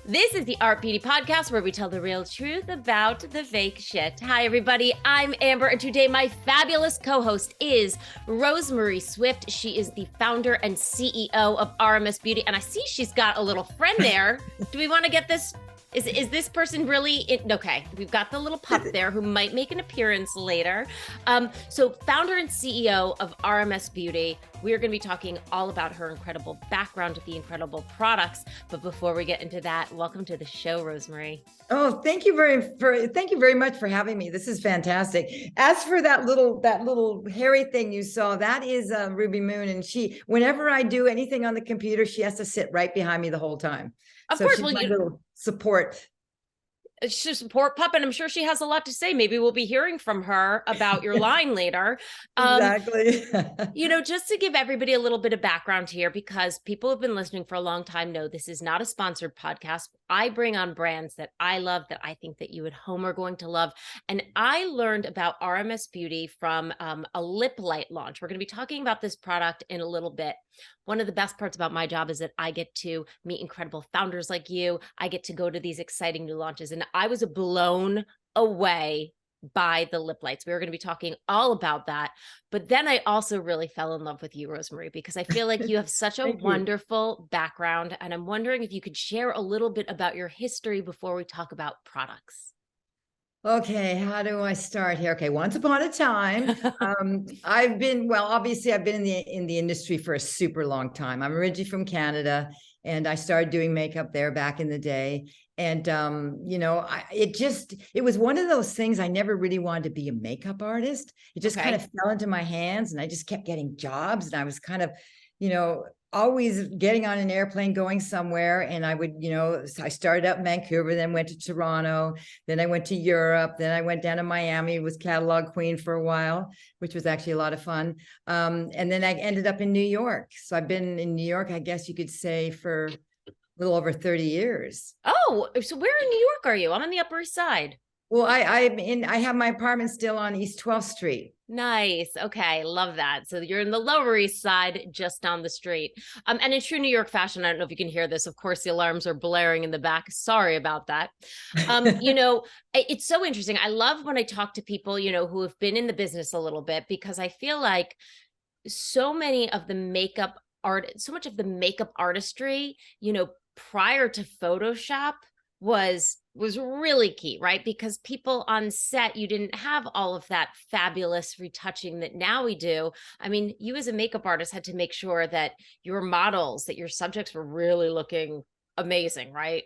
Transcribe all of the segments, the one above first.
This is the Art Beauty Podcast where we tell the real truth about the fake shit. Hi, everybody. I'm Amber, and today my fabulous co-host is Rosemary Swift. She is the founder and CEO of RMS Beauty, and I see she's got a little friend there. Do we want to get this? Is this person really in? Okay, we've got the little pup there who might make an appearance later. So founder and CEO of RMS Beauty. We're going to be talking all about her incredible background with the incredible products. But before we get into that, welcome to the show, Rosemary. Oh, thank you very much for having me. This is fantastic. As for that little hairy thing you saw, that is Ruby Moon, and whenever I do anything on the computer, she has to sit right behind me the whole time. Of course, she's my little support. She's a support pup, and I'm sure she has a lot to say. Maybe we'll be hearing from her about your line later. Exactly. Just to give everybody a little bit of background here, because people have been listening for a long time know this is not a sponsored podcast. I bring on brands that I love, that I think that you at home are going to love. And I learned about RMS Beauty from a lip light launch. We're going to be talking about this product in a little bit. One of the best parts about my job is that I get to meet incredible founders like you. I get to go to these exciting new launches, and I was blown away by the lip lights. We were going to be talking all about that. But then I also really fell in love with you, Rosemary, because I feel like you have such a wonderful background. And I'm wondering if you could share a little bit about your history before we talk about products. Okay, how do I start here? Okay, once upon a time, I've been in the industry for a super long time. I'm originally from Canada, and I started doing makeup there back in the day. And it was one of those things. I never really wanted to be a makeup artist. It just kind of fell into my hands, and I just kept getting jobs, and I was kind of, always getting on an airplane going somewhere. And I would, I started out in Vancouver, then went to Toronto, then I went to Europe, then I went down to Miami, was catalog queen for a while, which was actually a lot of fun. And then I ended up in New York. So I've been in New York, I guess you could say, for a little over 30 years. Oh, so where in New York are you? I'm on the Upper East Side. Well, I have my apartment still on East 12th Street. Nice. Okay. Love that. So you're in the Lower East Side, just down the street. And in true New York fashion, I don't know if you can hear this. Of course, the alarms are blaring in the back. Sorry about that. It's so interesting. I love when I talk to people, who have been in the business a little bit, because I feel like so much of the makeup artistry, prior to Photoshop was really key, right? Because people on set, you didn't have all of that fabulous retouching that now we do. I mean, you as a makeup artist had to make sure that your models, that your subjects were really looking amazing, right?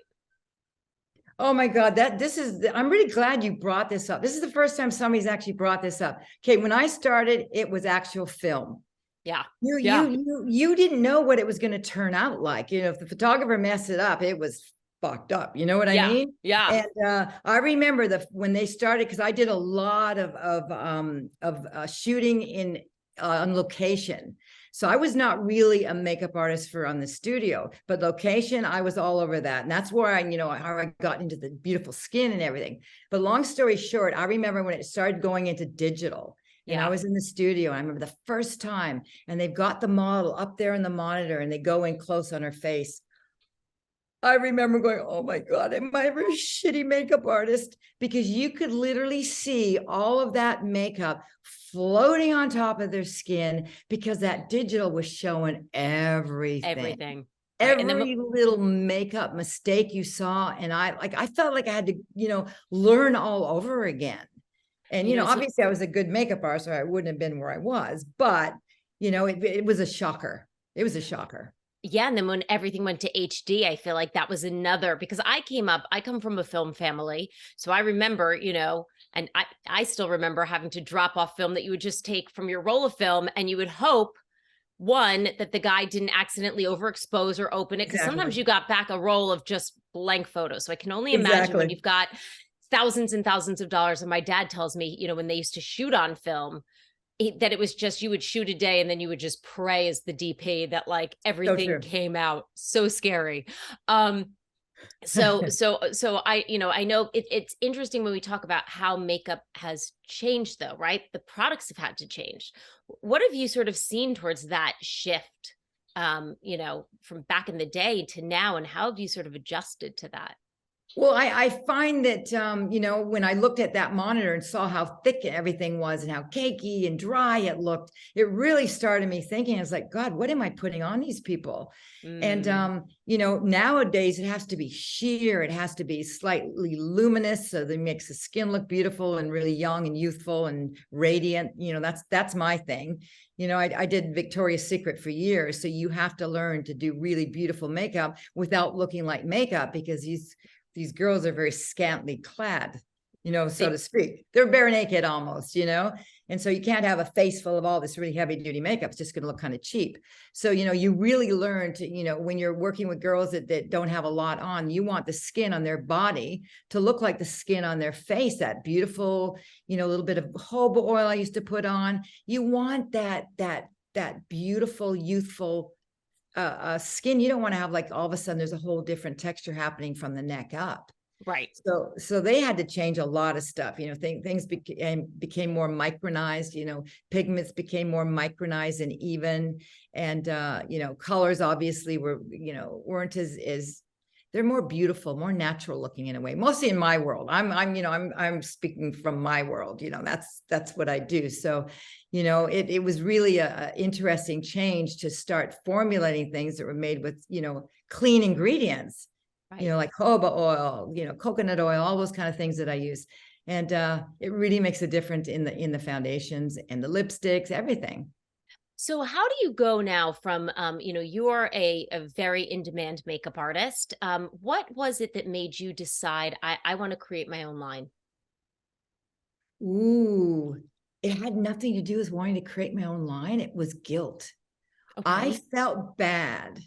Oh my God, I'm really glad you brought this up. This is the first time somebody's actually brought this up. Okay, when I started, it was actual film. Yeah. You didn't know what it was going to turn out like. If the photographer messed it up, it was fucked up. You know what I mean? Yeah. And I remember when they started, because I did a lot of shooting on location. So I was not really a makeup artist on the studio, but location, I was all over that. And that's where how I got into the beautiful skin and everything. But long story short, I remember when it started going into digital. And I was in the studio. I remember the first time, and they've got the model up there in the monitor, and they go in close on her face. I remember going, oh my God, am I a very shitty makeup artist? Because you could literally see all of that makeup floating on top of their skin, because that digital was showing everything. Every little makeup mistake you saw. And I felt like I had to, learn all over again. And, obviously I was a good makeup artist, or I wouldn't have been where I was, but, it was a shocker. It was a shocker. Yeah. And then when everything went to HD, I feel like that was another, because I come from a film family. So I remember, and I still remember having to drop off film that you would just take from your roll of film, and you would hope, one, that the guy didn't accidentally overexpose or open it. Because sometimes you got back a roll of just blank photos. So I can only imagine when you've got thousands and thousands of dollars. And my dad tells me, when they used to shoot on film, that it was just, you would shoot a day and then you would just pray as the DP that like everything came out. So scary. So I know it's interesting when we talk about how makeup has changed though, right? The products have had to change. What have you sort of seen towards that shift you know, from back in the day to now, and how have you sort of adjusted to that? Well, I find that, you know, when I looked at that monitor and saw how thick everything was and how cakey and dry it looked, it really started me thinking. I was like, God, what am I putting on these people? And, Mm, you know, nowadays it has to be sheer. It has to be slightly luminous so that it makes the skin look beautiful and really young and youthful and radiant. You know, that's my thing. You know, I did Victoria's Secret for years. So you have to learn to do really beautiful makeup without looking like makeup, because these girls are very scantily clad, you know, so they, to speak. They're bare naked almost, you know, and so you can't have a face full of all this really heavy duty makeup. It's just going to look kind of cheap. So, you know, you really learn to, you know, when you're working with girls that don't have a lot on, you want the skin on their body to look like the skin on their face, that beautiful, you know, little bit of jojoba oil I used to put on. You want that beautiful, youthful skin. You don't want to have like all of a sudden there's a whole different texture happening from the neck up. right. So they had to change a lot of stuff. You know, things became more micronized. You know, pigments became more micronized and even, and you know, colors obviously weren't as they're more beautiful, more natural looking in a way. Mostly in my world. I'm speaking from my world. You know, that's what I do. So, you know, it was really a interesting change to start formulating things that were made with, you know, clean ingredients. You Right. know, like jojoba oil, you know, coconut oil, all those kind of things that I use, and it really makes a difference in the foundations and the lipsticks, everything. So how do you go now from, you know, you're a very in-demand makeup artist. What was it that made you decide I want to create my own line? Ooh, it had nothing to do with wanting to create my own line. It was guilt. I Okay. felt bad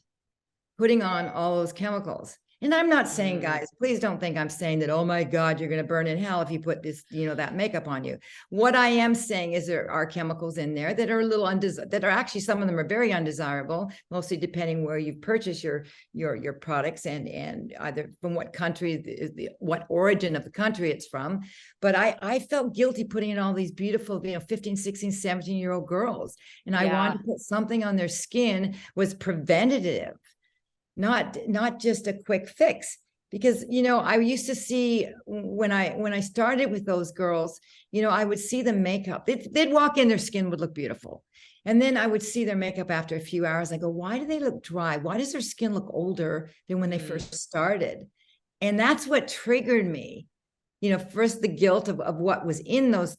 putting on all those chemicals. And I'm not saying, Mm, guys, please don't think I'm saying that, oh my God, you're going to burn in hell if you put this, you know, that makeup on you. What I am saying is there are chemicals in there that are a little that are actually, some of them are very undesirable, mostly depending where you purchase your products and either from what country, what origin of the country it's from. But I felt guilty putting in all these beautiful, you know, 15, 16, 17-year-old girls. And I wanted yeah. to put something on their skin was preventative, not just a quick fix. Because, you know, I used to see when I started with those girls, you know, I would see the makeup, they'd walk in, their skin would look beautiful, and then I would see their makeup after a few hours. I go, why do they look dry? Why does their skin look older than when they Mm, first started? And that's what triggered me. You know, first the guilt of what was in those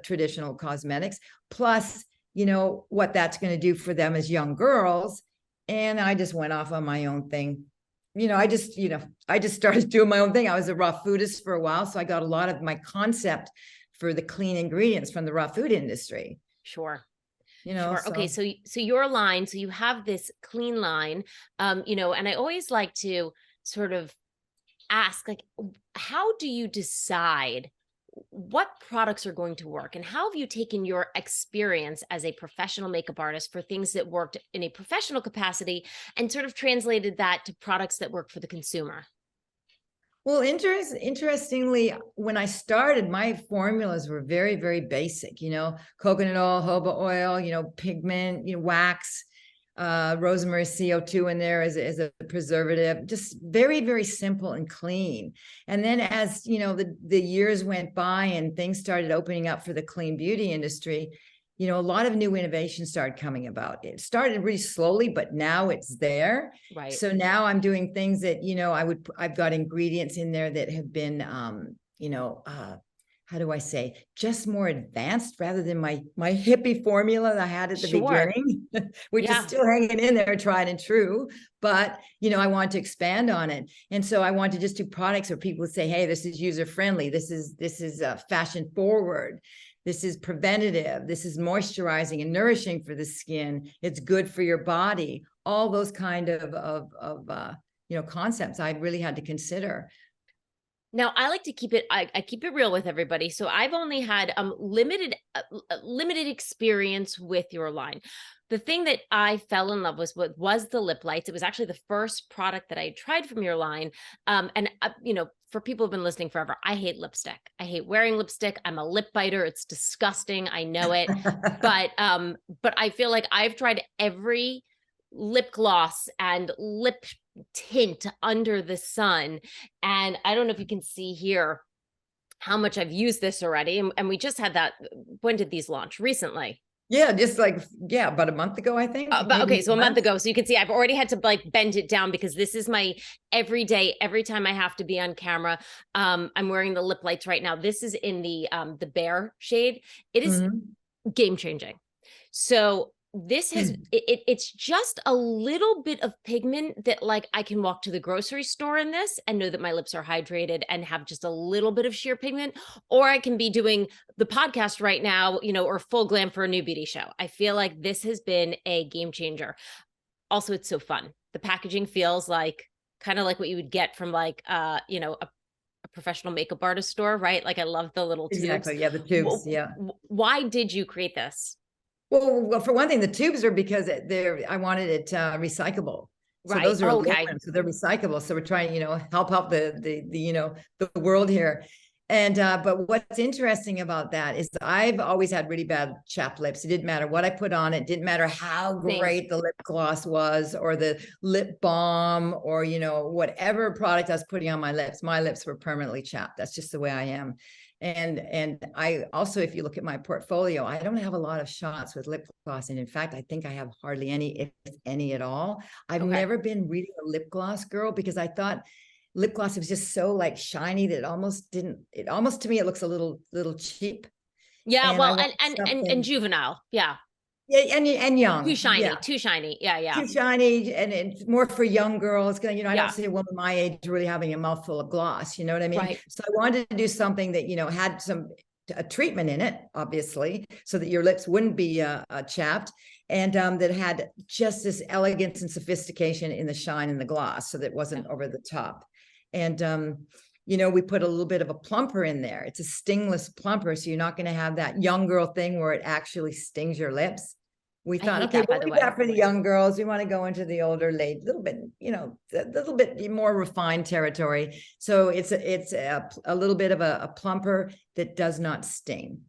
traditional cosmetics, plus, you know, what that's going to do for them as young girls. And I just went off on my own thing. You know, I just started doing my own thing. I was a raw foodist for a while, so I got a lot of my concept for the clean ingredients from the raw food industry. sure. You know, Sure. Okay. so So your line, so you have this clean line, you know, and I always like to sort of ask, like, how do you decide what products are going to work, and how have you taken your experience as a professional makeup artist for things that worked in a professional capacity and sort of translated that to products that work for the consumer? well, interestingly, when I started, my formulas were very, very basic, you know, coconut oil, jojoba oil, you know, pigment, you know, wax, rosemary CO2 in there as a preservative, just very, very simple and clean. And then as, you know, the years went by and things started opening up for the clean beauty industry, you know, a lot of new innovations started coming about. It started really slowly, but now it's there. Right. So now I'm doing things that, you know, I've got ingredients in there that have been, you know, how do I say, just more advanced rather than my hippie formula that I had at the Sure. beginning, which is Yeah. still hanging in there, tried and true. But, you know, I want to expand on it. And so I want to just do products where people would say, hey, this is user friendly. This is fashion forward. This is preventative. This is moisturizing and nourishing for the skin. It's good for your body. All those kind of you know, concepts I really had to consider. Now, I like to keep it I keep it real with everybody. So I've only had limited experience with your line. The thing that I fell in love with was the lip lights. It was actually the first product that I tried from your line. And you know, for people who've been listening forever, I hate lipstick. I hate wearing lipstick. I'm a lip biter. It's disgusting. I know it. But I feel like I've tried every lip gloss and lip tint under the sun. And I don't know if you can see here how much I've used this already. And we just had that. When did these launch? Recently? Yeah, just like, yeah, about a month ago, I think. But okay, Maybe so a a month month. ago. So you can see I've already had to like bend it down because this is my everyday, every time I have to be on camera. I'm wearing the lip lights right now. This is in the bear shade. It is Mhm. game changing. So this has it's just a little bit of pigment that like I can walk to the grocery store in this and know that my lips are hydrated and have just a little bit of sheer pigment, or I can be doing the podcast right now, you know, or full glam for a new beauty show. I feel like this has been a game changer. Also, it's so fun. The packaging feels like kind of like what you would get from like you know, a professional makeup artist store, right? Like I love the little tubes. Exactly. Yeah, the tubes. Yeah. Why did you create this? Well, for one thing, the tubes are because they're, I wanted it recyclable. So Right. those are Oh, okay. aluminum, so they're recyclable. So we're trying, help out the the world here. And but what's interesting about that is I've always had really bad chapped lips. It didn't matter what I put on, it didn't matter how Same. great the lip gloss was or the lip balm or whatever product I was putting on my lips were permanently chapped. That's just the way I am. And I also, if you look at my portfolio, I don't have a lot of shots with lip gloss. And in fact, I think I have hardly any, if any at all. I've Okay. never been really a lip gloss girl because I thought lip gloss was just so like shiny that it almost to me, it looks a little cheap. Yeah, And I well, want and something, juvenile. Yeah. yeah, and Too young. shiny, Yeah. too shiny. Yeah, yeah. Too shiny and it's more for young girls. I don't Yeah. see a woman my age really having a mouthful of gloss. You know what I mean? Right. So I wanted to do something that, had a treatment in it, obviously, so that your lips wouldn't be chapped and that had just this elegance and sophistication in the shine and the gloss so that it wasn't over the top. And, we put a little bit of a plumper in there. It's a stingless plumper. So you're not going to have that young girl thing where it actually stings your lips. We I thought, hate okay, that, by we'll the leave way. that for the young girls. We want to go into the older lady, a little bit, a little bit more refined territory. So it's a little bit of a plumper that does not sting.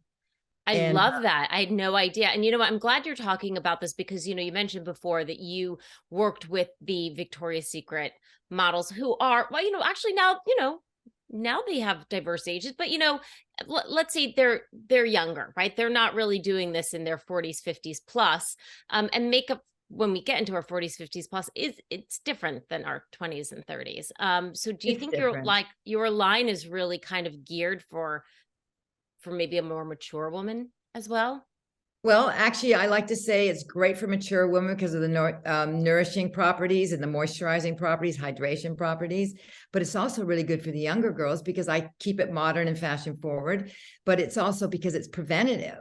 I And love that. I had no idea. And you know what? I'm glad you're talking about this because, you know, you mentioned before that you worked with the Victoria's Secret models who are, well, you know, actually now, you know, now they have diverse ages, but you know, let's say they're younger, right? They're not really doing this in their 40s, 50s plus. And makeup when we get into our 40s, 50s plus it's different than our 20s and 30s. So do you it's think different. your line is really kind of geared for maybe a more mature woman as well? Well, actually, I like to say it's great for mature women because of the nourishing properties and the moisturizing properties, hydration properties. But it's also really good for the younger girls because I keep it modern and fashion forward. But it's also because it's preventative.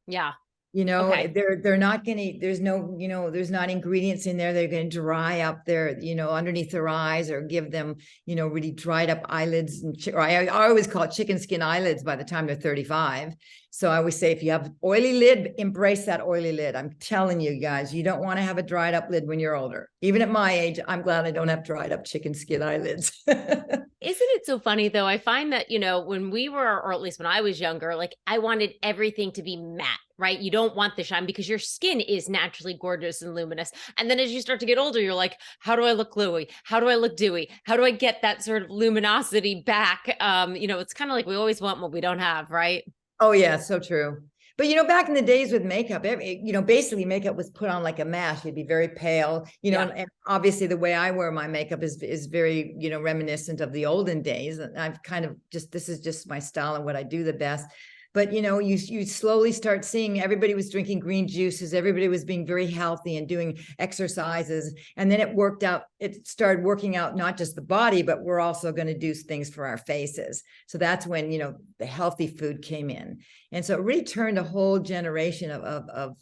Yeah. Okay. They're not gonna, there's no, there's not ingredients in there. They're going to dry up their, underneath their eyes or give them, really dried up eyelids. Or I always call it chicken skin eyelids by the time they're 35. So I always say, if you have oily lid, embrace that oily lid. I'm telling you guys, you don't want to have a dried up lid when you're older. Even at my age, I'm glad I don't have dried up chicken skin eyelids. Isn't it so funny though? I find that, you know, when we were, or at least when I was younger, like I wanted everything to be matte, right? You don't want the shine because your skin is naturally gorgeous and luminous. And then as you start to get older, you're like, how do I look glowy? How do I look dewy? How do I get that sort of luminosity back? You know, it's kind of like we always want what we don't have, right? Oh yeah, so true. But back in the days with makeup, basically makeup was put on like a mask. You'd be very pale, Yeah. and obviously the way I wear my makeup is very, reminiscent of the olden days. And I've kind of this is just my style and what I do the best. But you slowly start seeing everybody was drinking green juices, everybody was being very healthy and doing exercises. And then it started working out not just the body, but we're also going to do things for our faces. So that's when, the healthy food came in. And so it really turned a whole generation of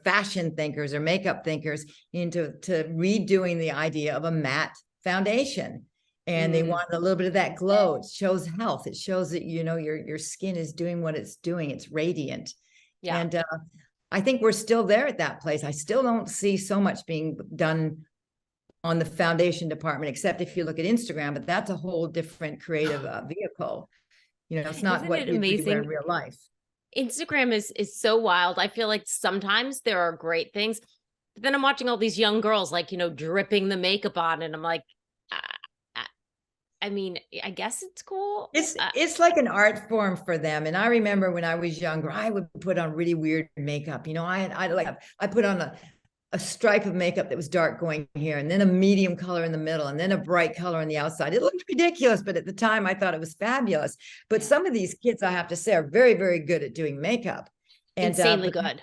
fashion thinkers or makeup thinkers into redoing the idea of a matte foundation. And they want a little bit of that glow. It shows health. It shows that, your skin is doing what it's doing. It's radiant. Yeah. And I think we're still there at that place. I still don't see so much being done on the foundation department, except if you look at Instagram, but that's a whole different creative vehicle. It's not Isn't what it you'd really wear in amazing? real life. Instagram is so wild. I feel like sometimes there are great things. But then I'm watching all these young girls, like, dripping the makeup on, and I'm like, I, I mean, I guess it's cool. It's like an art form for them. And I remember when I was younger, I would put on really weird makeup. I put on a stripe of makeup that was dark going here, and then a medium color in the middle, and then a bright color on the outside. It looked ridiculous, but at the time I thought it was fabulous. But some of these kids, I have to say, are very, very good at doing makeup. And insanely good.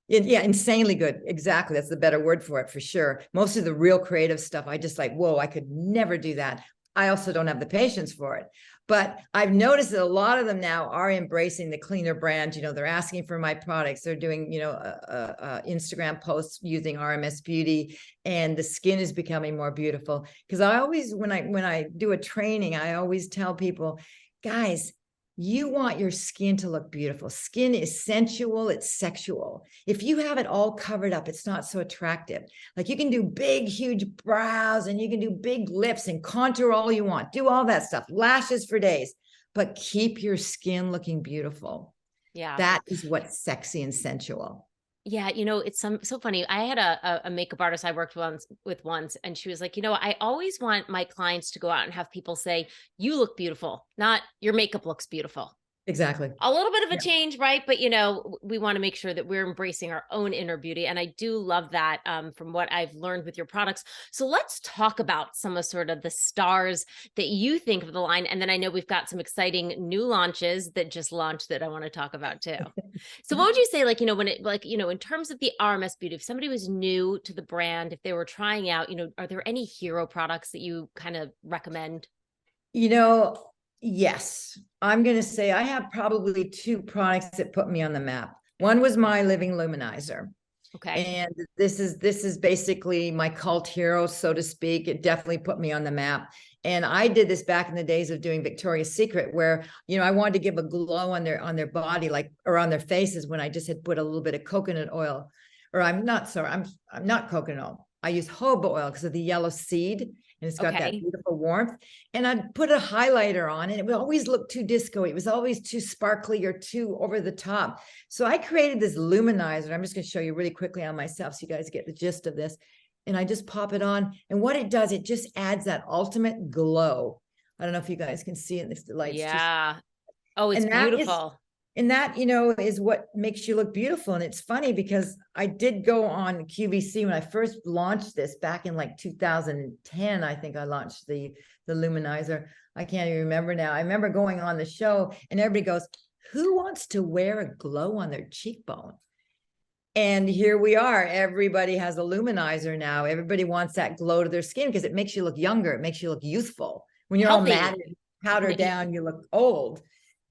Yeah, insanely good. Exactly. That's the better word for it, for sure. Most of the real creative stuff, I just like, whoa, I could never do that. I also don't have the patience for it. But I've noticed that a lot of them now are embracing the cleaner brand. They're asking for my products. They're doing, Instagram posts using RMS Beauty, and the skin is becoming more beautiful. Because I always, when I do a training, I always tell people, guys, you want your skin to look beautiful. Skin is sensual, it's sexual. If you have it all covered up, it's not so attractive. Like, you can do big, huge brows, and you can do big lips and contour all you want. Do all that stuff, lashes for days, but keep your skin looking beautiful. Yeah. That is what's sexy and sensual. Yeah, it's so funny. I had a makeup artist I worked with once, and she was like, I always want my clients to go out and have people say, "You look beautiful," not "Your makeup looks beautiful." Exactly. A little bit of a change, right? But, we want to make sure that we're embracing our own inner beauty. And I do love that, from what I've learned with your products. So let's talk about some of sort of the stars that you think of the line. And then I know we've got some exciting new launches that just launched that I want to talk about too. So what would you say, in terms of the RMS Beauty, if somebody was new to the brand, if they were trying out, are there any hero products that you kind of recommend? Yes, I'm going to say I have probably two products that put me on the map. One was my Living Luminizer. Okay. And this is basically my cult hero, so to speak. It definitely put me on the map. And I did this back in the days of doing Victoria's Secret, where, I wanted to give a glow on their body, or on their faces, when I just had put a little bit of coconut oil, or I'm not coconut oil. I use jojoba oil because of the yellow seed, and it's got that beautiful warmth. And I'd put a highlighter on, and it would always look too disco. It was always too sparkly or too over the top. So I created this luminizer. I'm just going to show you really quickly on myself so you guys get the gist of this. And I just pop it on. And what it does, it just adds that ultimate glow. I don't know if you guys can see it. This lights. Yeah. Oh, it's beautiful. And that, is what makes you look beautiful. And it's funny because I did go on QVC when I first launched this back in like 2010. I think I launched the luminizer. I can't even remember now. I remember going on the show, and everybody goes, "Who wants to wear a glow on their cheekbone?" And here we are. Everybody has a luminizer now. Everybody wants that glow to their skin because it makes you look younger. It makes you look youthful. When you're Healthy. all matted, powdered down, you look old.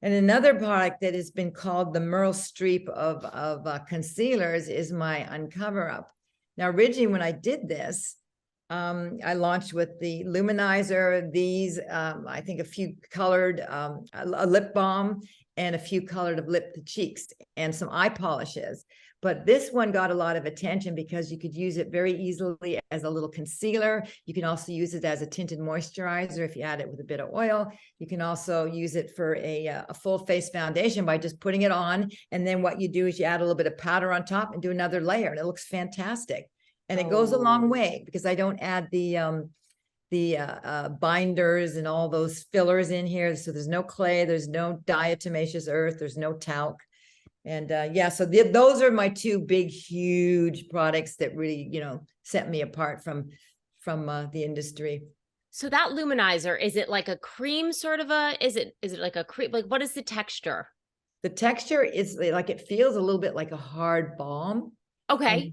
And another product that has been called the Meryl Streep of concealers is my Uncover Up. Now, originally, when I did this, I launched with the luminizer, I think a few colored, a lip balm, and a few colored of lip to cheeks, and some eye polishes. But this one got a lot of attention because you could use it very easily as a little concealer. You can also use it as a tinted moisturizer if you add it with a bit of oil. You can also use it for a full face foundation by just putting it on. And then what you do is you add a little bit of powder on top and do another layer, and it looks fantastic. And it goes a long way because I don't add the binders and all those fillers in here. So there's no clay, there's no diatomaceous earth, there's no talc. And so those are my two big, huge products that really, set me apart from the industry. So that luminizer, is it like a cream sort of is it like a cream? Like, what is the texture? The texture is like, it feels a little bit like a hard balm. Okay.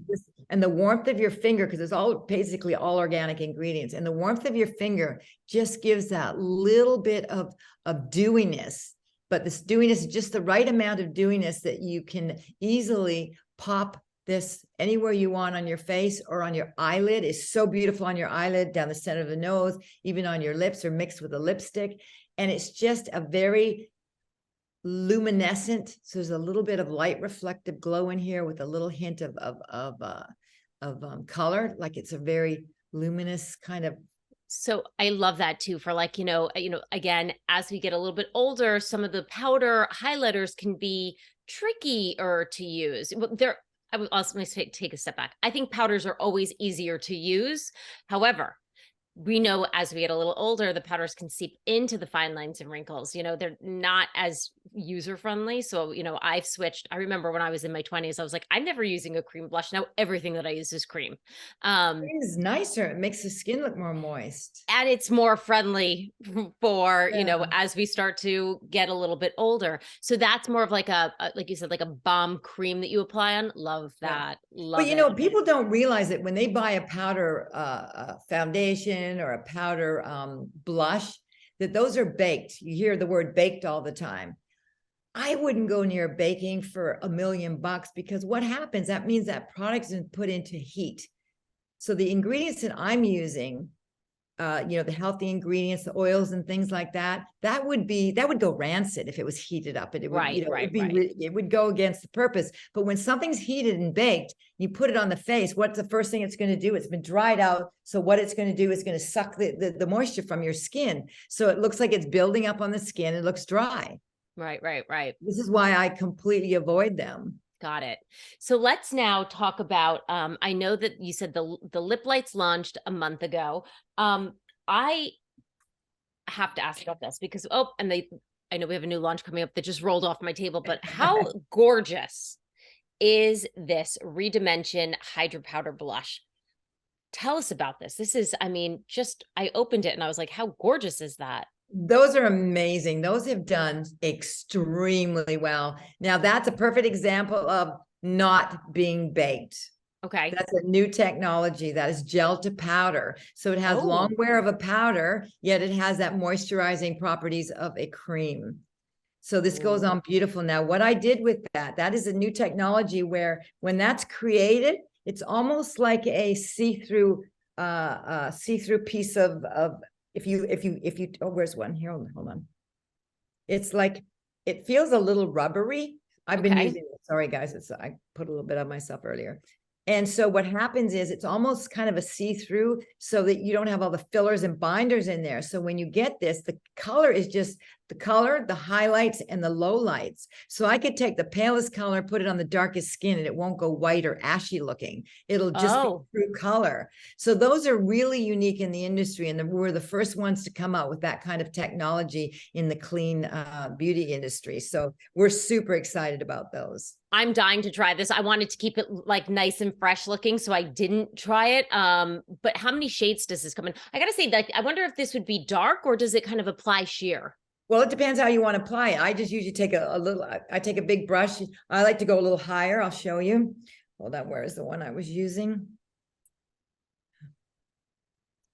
And the warmth of your finger, because it's basically all organic ingredients, and the warmth of your finger just gives that little bit of dewiness. But this dewiness is just the right amount of dewiness that you can easily pop this anywhere you want on your face or on your eyelid. It's so beautiful on your eyelid, down the center of the nose, even on your lips, or mixed with a lipstick. And it's just a very luminescent. So there's a little bit of light reflective glow in here with a little hint of color. Like, it's a very luminous kind of. So I love that too, for like, again, as we get a little bit older, some of the powder highlighters can be trickier to use. I would also take a step back. I think powders are always easier to use. However, we know as we get a little older, the powders can seep into the fine lines and wrinkles. They're not as user friendly. So, I've switched. I remember when I was in my 20s, I was like, I'm never using a cream blush. Now everything that I use is cream. Cream is nicer. It makes the skin look more moist. And it's more friendly for, Yeah. as we start to get a little bit older. So that's more of like like you said, like a balm cream that you apply on. Love that. Love But it. people don't realize that when they buy a powder foundation or a powder blush, that those are baked. You hear the word baked all the time. I wouldn't go near baking for $1 million because what happens, that means that product's been put into heat. So the ingredients that I'm using, the healthy ingredients, the oils and things like that, that would go rancid if it was heated up. It would, Right, it would go against the purpose. But when something's heated and baked, you put it on the face, what's the first thing it's going to do? It's been dried out. So what it's going to do is going to suck the moisture from your skin. So it looks like it's building up on the skin. It looks dry. Right. This is why I completely avoid them. Got it. So let's now talk about, I know that you said the lip lights launched a month ago. I have to ask about this because, I know we have a new launch coming up that just rolled off my table, but how gorgeous is this Redimension Hydro Powder Blush? Tell us about this. This is, I opened it and I was like, how gorgeous is that? Those are amazing. Those have done extremely well. Now, that's a perfect example of not being baked. Okay. That's a new technology that is gel to powder. So it has long wear of a powder, yet it has that moisturizing properties of a cream. So this goes on beautiful. Now, what I did with that is a new technology where when that's created, it's almost like a see-through piece of if you where's one here? Hold on. It's like, it feels a little rubbery. I've been using it. Sorry, guys. I put a little bit of myself earlier. And so what happens is it's almost kind of a see-through so that you don't have all the fillers and binders in there. So when you get this, the color is just the color, the highlights, and the lowlights. So I could take the palest color, put it on the darkest skin, and it won't go white or ashy looking. It'll just be true color. So those are really unique in the industry. And we're the first ones to come out with that kind of technology in the clean beauty industry. So we're super excited about those. I'm dying to try this. I wanted to keep it like nice and fresh looking, so I didn't try it. But how many shades does this come in? I gotta say, like, I wonder if this would be dark or does it kind of apply sheer? Well, it depends how you want to apply it. I just usually take I take a big brush. I like to go a little higher. I'll show you. Hold on, where is the one I was using?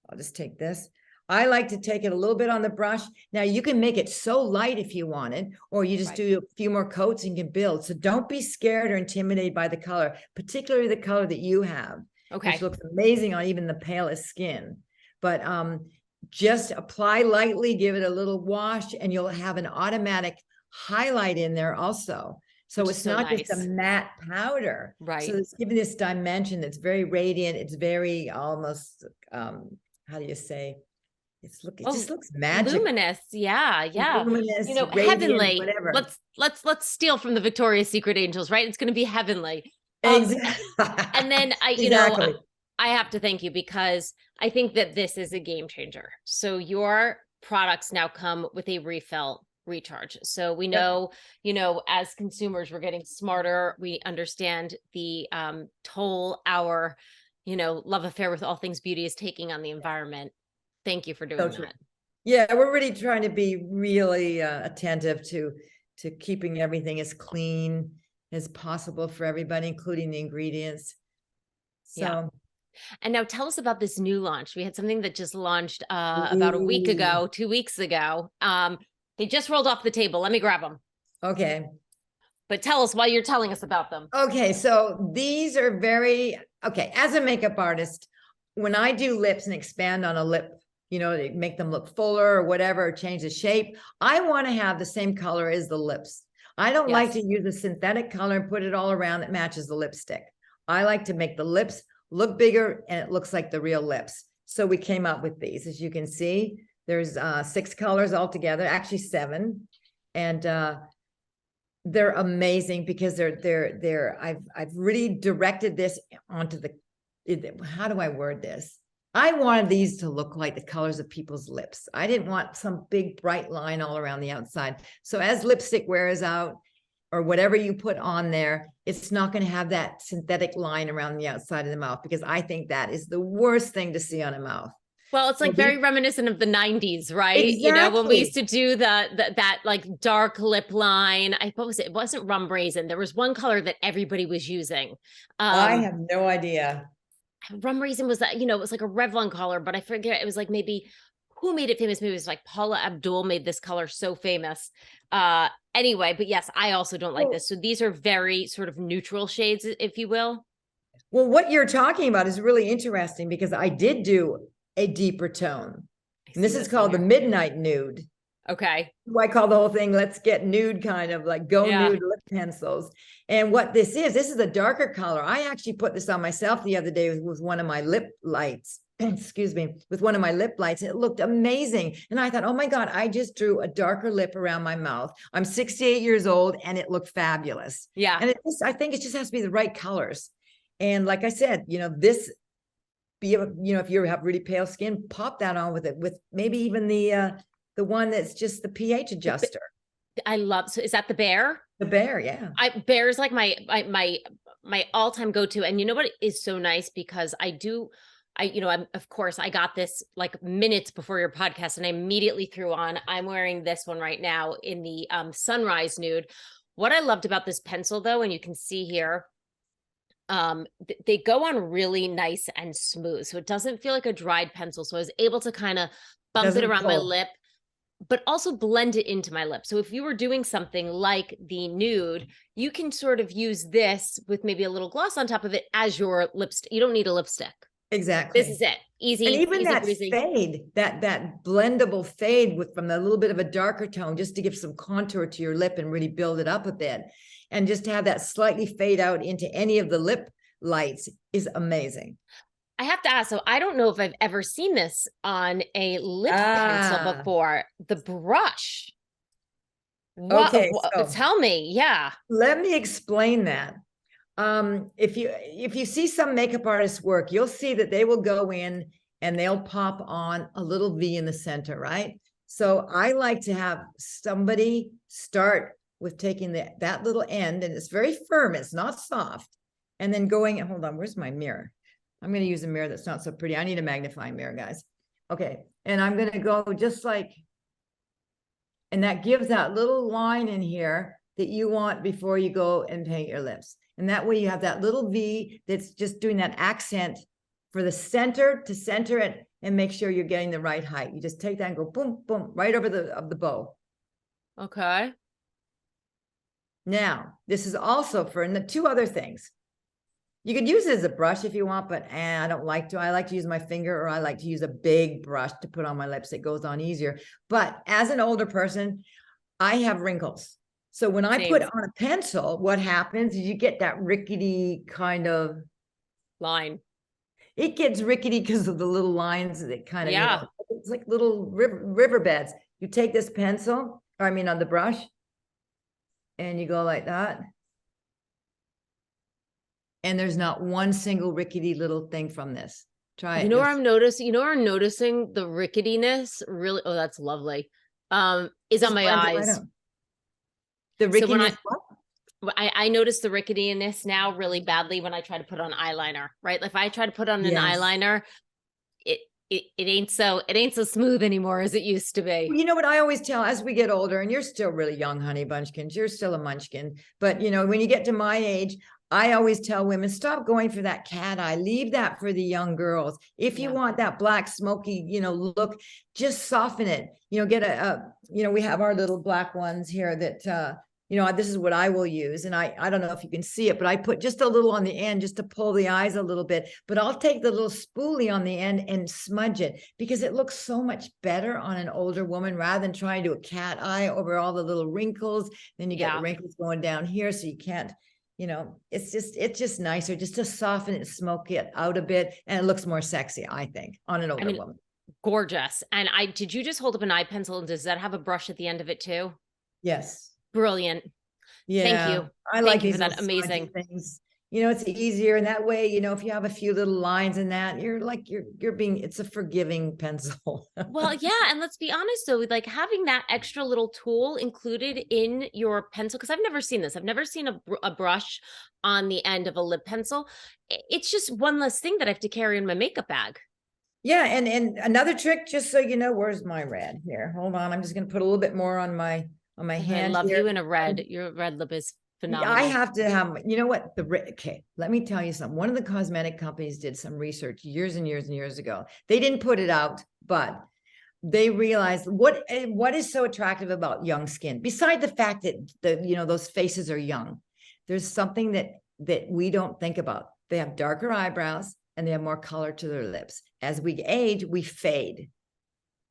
I'll just take this. I like to take it a little bit on the brush. Now you can make it so light if you wanted, or you just do a few more coats and you can build. So don't be scared or intimidated by the color, particularly the color that you have, which looks amazing on even the palest skin. But just apply lightly, give it a little wash, and you'll have an automatic highlight in there also. So it's not just a matte powder. Right. So it's giving this dimension that's very radiant. It's very almost, how do you say? It just looks magical. Luminous. Yeah. Luminous, radiant, heavenly. whatever. Let's steal from the Victoria's Secret angels, right? It's going to be heavenly. Exactly. And then I have to thank you because I think that this is a game changer. So your products now come with a refill recharge. So we know, as consumers, we're getting smarter. We understand the toll our, love affair with all things beauty is taking on the environment. Thank you for doing that. Yeah, we're really trying to be really attentive to keeping everything as clean as possible for everybody, including the ingredients. So, and now tell us about this new launch. We had something that just launched about a week ago, 2 weeks ago. They just rolled off the table. Let me grab them. Okay. But tell us why you're telling us about them. Okay, so these are as a makeup artist, when I do lips and expand on a lip, to make them look fuller or whatever, or change the shape, I want to have the same color as the lips. I don't like to use a synthetic color and put it all around that matches the lipstick. I like to make the lips look bigger and it looks like the real lips. So we came up with these. As you can see, there's 6 colors altogether, actually 7. And They're amazing because I've really directed this onto how do I word this? I wanted these to look like the colors of people's lips. I didn't want some big bright line all around the outside. So as lipstick wears out or whatever you put on there, it's not going to have that synthetic line around the outside of the mouth, because I think that is the worst thing to see on a mouth. Well, it's like very reminiscent of the 90s, right? Exactly. You know, when we used to do that like dark lip line. What was it? It wasn't rum raisin. There was one color that everybody was using. I have no idea. Rum raisin was that, you know, it was like a Revlon color, but I forget, it was like maybe who made it famous? Maybe it was like Paula Abdul made this color so famous. Anyway, but yes, I also don't like this. So these are very sort of neutral shades, if you will. Well, what you're talking about is really interesting, because I did do a deeper tone. And this is called the Midnight Nude. Okay. I call the whole thing Let's Get Nude, kind of like go nude lip pencils. And what this is a darker color. I actually put this on myself the other day with one of my lip lights. Excuse me, with one of my lip lights. It looked amazing. And I thought, oh my God, I just drew a darker lip around my mouth. I'm 68 years old and it looked fabulous. Yeah. And I think it just has to be the right colors. And like I said, you know, if you have really pale skin, pop that on with it, with maybe even the one that's just the pH adjuster. I love, so is that the Bear? The Bear, yeah. Bear is like my all-time go-to. And you know what is so nice, because of course I got this like minutes before your podcast and I immediately threw on, I'm wearing this one right now in the Sunrise Nude. What I loved about this pencil though, and you can see here, they go on really nice and smooth. So it doesn't feel like a dried pencil. So I was able to kind of bump it around my lip, but also blend it into my lip. So if you were doing something like the nude, you can sort of use this with maybe a little gloss on top of it as your lipstick. You don't need a lipstick. Exactly. This is it. Easy. And even easy that breezy. fade, that blendable fade from a little bit of a darker tone, just to give some contour to your lip and really build it up a bit. And just to have that slightly fade out into any of the lip lights is amazing. I have to ask, so I don't know if I've ever seen this on a lip pencil before. The brush. Okay, tell me. Yeah. Let me explain that. If you see some makeup artists work, you'll see that they will go in and they'll pop on a little V in the center, right? So I like to have somebody start with taking that little end, and it's very firm, it's not soft, and then going, hold on, where's my mirror? I'm going to use a mirror that's not so pretty. I need a magnifying mirror, guys. Okay, and I'm going to go just like, and that gives that little line in here that you want before you go and paint your lips. And that way you have that little V that's just doing that accent for the center to center it, and make sure you're getting the right height. You just take that and go boom, boom, right over the bow. Okay. Now, this is also for the two other things. You could use it as a brush if you want, but I don't like to. I like to use my finger, or I like to use a big brush to put on my lips. It goes on easier. But as an older person, I have wrinkles. So when I put on a pencil, what happens is you get that rickety kind of line. It gets rickety because of the little lines that kind of, yeah. It's like little riverbeds. You take this pencil, or I mean on the brush, and you go like that. And there's not one single rickety little thing from this. Try it. You know where I'm noticing the ricketiness really, oh, that's lovely. Is on my eyes. The ricketiness. So I notice the ricketiness now really badly when I try to put on eyeliner, right? If I try to put on an eyeliner, it ain't so smooth anymore as it used to be. You know what I always tell, as we get older, and you're still really young, honey bunchkins, you're still a munchkin, but when you get to my age, I always tell women, stop going for that cat eye. Leave that for the young girls. If you want that black, smoky, look, just soften it. Get we have our little black ones here that, this is what I will use. And I don't know if you can see it, but I put just a little on the end just to pull the eyes a little bit. But I'll take the little spoolie on the end and smudge it, because it looks so much better on an older woman rather than trying to do a cat eye over all the little wrinkles. Then you get the wrinkles going down here, so you can't. It's just nicer just to soften it, smoke it out a bit, and it looks more sexy, I think, on an older woman. Gorgeous. And did you just hold up an eye pencil, and does that have a brush at the end of it too? Yes. Brilliant. Thank Yeah, you. I like Thank you for these little that. smudgy Amazing. things. You know, it's easier, and that way, you know, if you have a few little lines in that, you're being, it's a forgiving pencil. Well, yeah, and let's be honest though, like having that extra little tool included in your pencil, because I've never seen this. I've never seen a brush on the end of a lip pencil. It's just one less thing that I have to carry in my makeup bag. Yeah, and another trick, just so you know, where's my red here? Hold on, I'm just gonna put a little bit more on my I hand love here. you in a red. Your red lip is Yeah, I phenomenal. have to have, you know what, okay, let me tell you something. One of the cosmetic companies did some research years and years and years ago. They didn't put it out, but they realized what is so attractive about young skin, beside the fact that those faces are young. There's something that we don't think about. They have darker eyebrows and they have more color to their lips. As we age, we fade.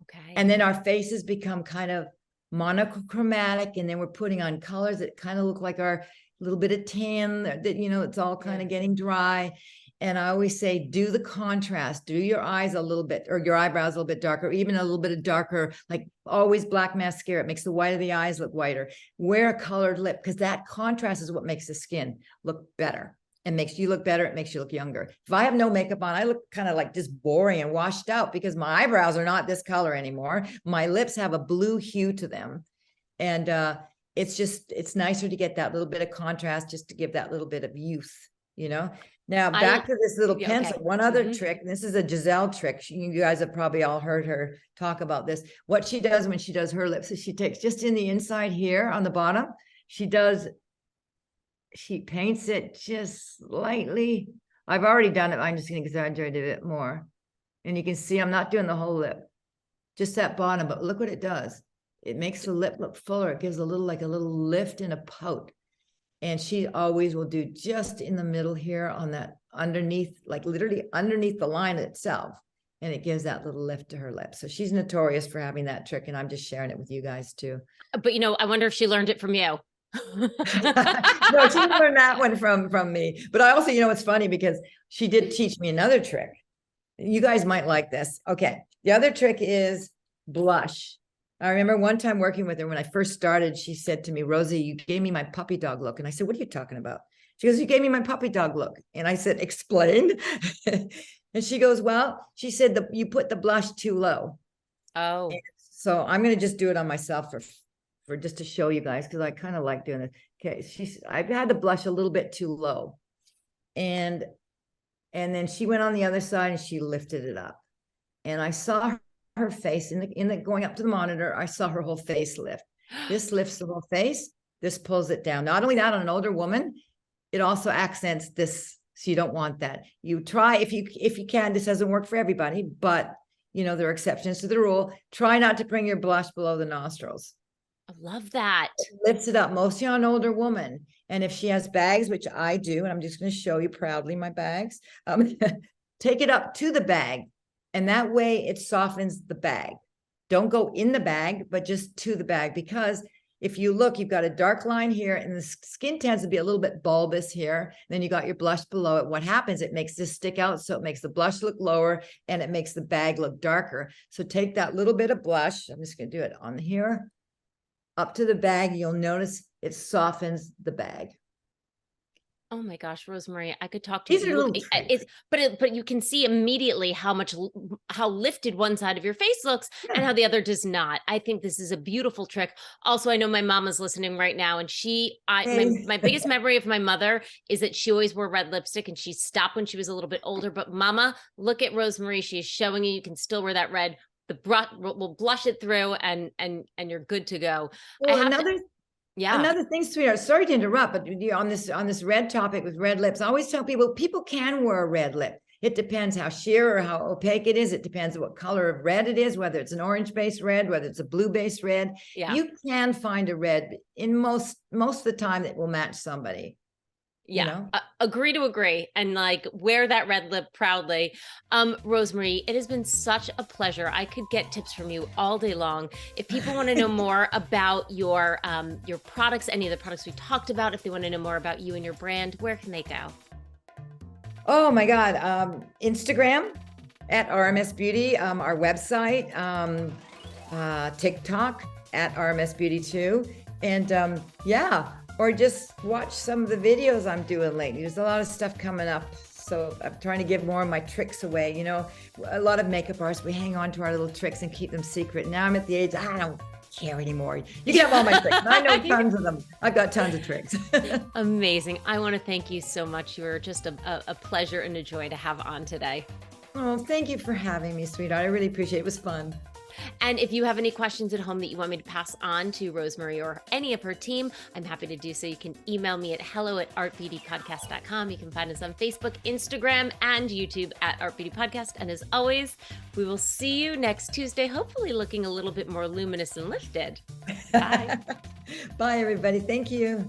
Okay. And then our faces become kind of monochromatic, and then we're putting on colors that kind of look like our little bit of tan, that it's all kind of getting dry. And I always say, do the contrast, do your eyes a little bit, or your eyebrows a little bit darker, even a little bit of darker, like always black mascara. It makes the white of the eyes look whiter. Wear a colored lip, because that contrast is what makes the skin look better. It makes you look better. It makes you look younger. If I have no makeup on, I look kind of like just boring and washed out, because my eyebrows are not this color anymore. My lips have a blue hue to them. And it's nicer to get that little bit of contrast, just to give that little bit of youth, Now back to this little pencil. Okay. One other trick. This is a Giselle trick. You guys have probably all heard her talk about this. What she does when she does her lips is she takes just in the inside here on the bottom. She paints it just lightly. I've already done it. I'm just going to exaggerate it a bit more. And you can see I'm not doing the whole lip, just that bottom, but look what it does. It makes the lip look fuller. It gives a little lift and a pout. And she always will do just in the middle here on that underneath, like literally underneath the line itself. And it gives that little lift to her lips. So she's notorious for having that trick. And I'm just sharing it with you guys too. But I wonder if she learned it from you. No, she didn't learn that one from me. But I also, it's funny because she did teach me another trick. You guys might like this. Okay. The other trick is blush. I remember one time working with her when I first started, she said to me, Rosie, you gave me my puppy dog look. And I said, what are you talking about? She goes, you gave me my puppy dog look. And I said, explain. And she goes, well, she said you put the blush too low. Oh. And so I'm going to just do it on myself for just to show you guys, because I kind of like doing it. Okay, I've had the blush a little bit too low. And then she went on the other side and she lifted it up. And I saw her face in the going up to the monitor. I saw her whole face lift. This lifts the whole face. This pulls it down. Not only that, on an older woman, it also accents this. So you don't want that. You try if you can. This doesn't work for everybody, but there are exceptions to the rule. Try not to bring your blush below the nostrils. I love that. It lifts it up, mostly on an older woman. And if she has bags, which I do, and I'm just going to show you proudly my bags, take it up to the bag. And that way it softens the bag. Don't go in the bag, but just to the bag. Because if you look, you've got a dark line here and the skin tends to be a little bit bulbous here. Then you got your blush below it. What happens? It makes this stick out. So it makes the blush look lower and it makes the bag look darker. So take that little bit of blush. I'm just going to do it on here. Up to the bag. You'll notice it softens the bag. Oh my gosh, Rosemary, I could talk to These you. are little tricks. But you can see immediately how lifted one side of your face looks and how the other does not. I think this is a beautiful trick. Also, I know my mama's listening right now, and my biggest memory of my mother is that she always wore red lipstick, and she stopped when she was a little bit older. But Mama, look at Rosemary; she is showing you can still wear that red. The brush will blush it through, and you're good to go. Well, another thing, sweetheart, sorry to interrupt, but on this red topic with red lips, I always tell people can wear a red lip. It depends how sheer or how opaque it is. It depends on what color of red it is, whether it's an orange-based red, whether it's a blue-based red. Yeah. You can find a red in most of the time that will match somebody. Yeah, agree to agree, and wear that red lip proudly. Rosemary, it has been such a pleasure. I could get tips from you all day long. If people want to know more about your products, any of the products we talked about, if they want to know more about you and your brand, where can they go? Oh my God, Instagram at RMS Beauty, our website, TikTok at RMS Beauty too, and or just watch some of the videos I'm doing lately. There's a lot of stuff coming up. So I'm trying to give more of my tricks away. You know, a lot of makeup artists, we hang on to our little tricks and keep them secret. Now I'm at the age, I don't care anymore. You can have all my tricks. I know tons of them. I've got tons of tricks. Amazing. I want to thank you so much. You were just a pleasure and a joy to have on today. Oh, thank you for having me, sweetheart. I really appreciate it. It was fun. And if you have any questions at home that you want me to pass on to Rosemary or any of her team, I'm happy to do so. You can email me at hello@artbeautypodcast.com. You can find us on Facebook, Instagram, and YouTube at Art Beauty Podcast. And as always, we will see you next Tuesday, hopefully looking a little bit more luminous and lifted. Bye. Bye, everybody. Thank you.